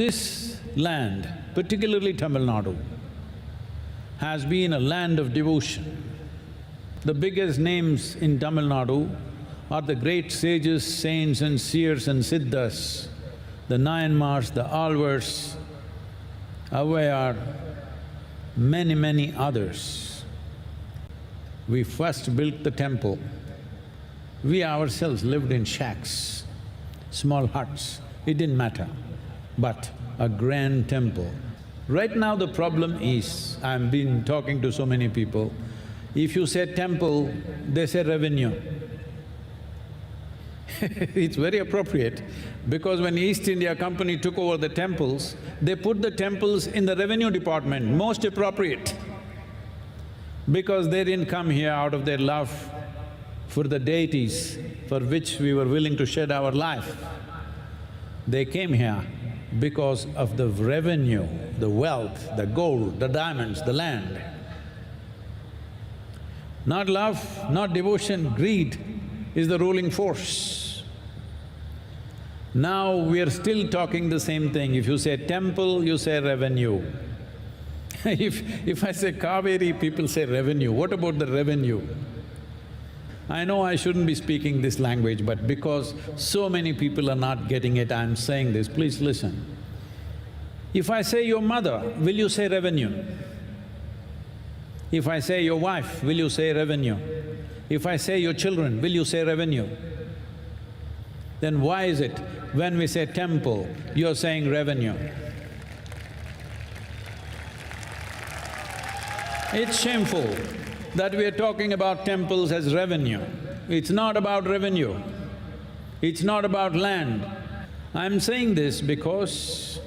This land, particularly Tamil Nadu, has been a land of devotion. The biggest names in Tamil Nadu are the great sages, saints and seers and siddhas, the Nayanmars, the Alvars, Avayar, many others. We first built the temple. We ourselves lived in shacks, small huts, it didn't matter, but a grand temple. Right now the problem is, I've been talking to so many people, if you say temple, they say revenue. It's very appropriate because when East India Company took over the temples, they put the temples in the revenue department, most appropriate. Because they didn't come here out of their love for the deities for which we were willing to shed our life. They came here because of the revenue, the wealth, the gold, the diamonds, the land. Not love, not devotion, greed is the ruling force. Now we are still talking the same thing. If you say temple, you say revenue. If I say Kaveri, people say revenue. What about the revenue? I know I shouldn't be speaking this language, but because so many people are not getting it, I'm saying this, please listen. If I say your mother, will you say revenue? If I say your wife, will you say revenue? If I say your children, will you say revenue? Then why is it when we say temple, you're saying revenue? It's shameful that we are talking about temples as revenue. It's not about revenue, it's not about land. I'm saying this because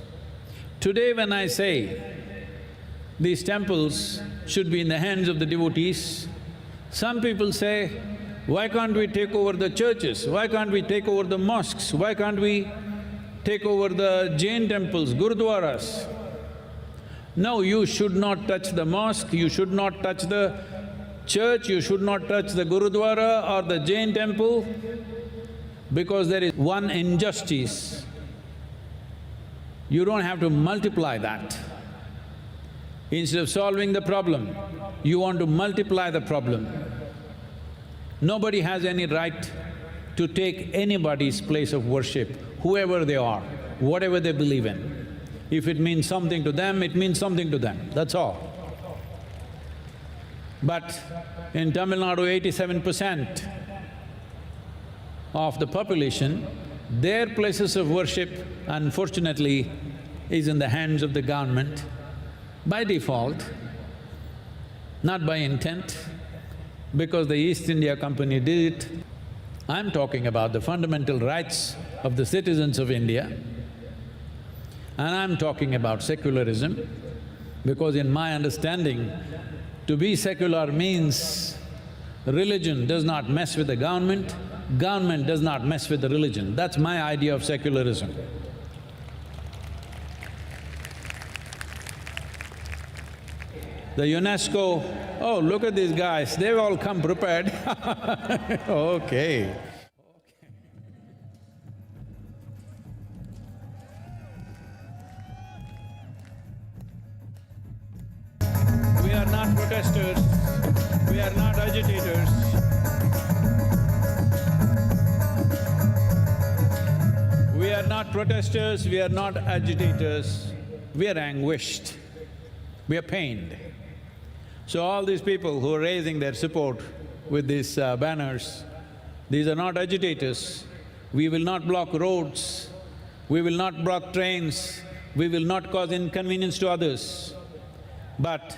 today when I say these temples should be in the hands of the devotees, some people say, why can't we take over the churches? Why can't we take over the mosques? Why can't we take over the Jain temples, gurudwaras? No, you should not touch the mosque, you should not touch the church, you should not touch the gurudwara or the Jain temple, because there is one injustice. You don't have to multiply that. Instead of solving the problem, you want to multiply the problem. Nobody has any right to take anybody's place of worship, whoever they are, whatever they believe in. If it means something to them, it means something to them, that's all. But in Tamil Nadu, 87% of the population, their places of worship, unfortunately, is in the hands of the government by default, not by intent, because the East India Company did it. I'm talking about the fundamental rights of the citizens of India, and I'm talking about secularism, because in my understanding, to be secular means religion does not mess with the government does not mess with the religion. That's my idea of secularism. The UNESCO, oh, look at these guys, they've all come prepared. Okay. We are not protesters, we are not agitators. We are not protesters, we are not agitators, we are anguished, we are pained. So all these people who are raising their support with these banners, these are not agitators. We will not block roads, we will not block trains, we will not cause inconvenience to others. But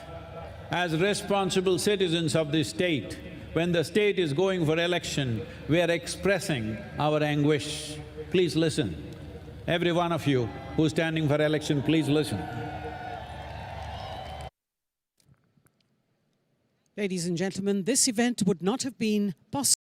as responsible citizens of this state, when the state is going for election, we are expressing our anguish. Please listen. Every one of you who's standing for election, please listen. Ladies and gentlemen, this event would not have been possible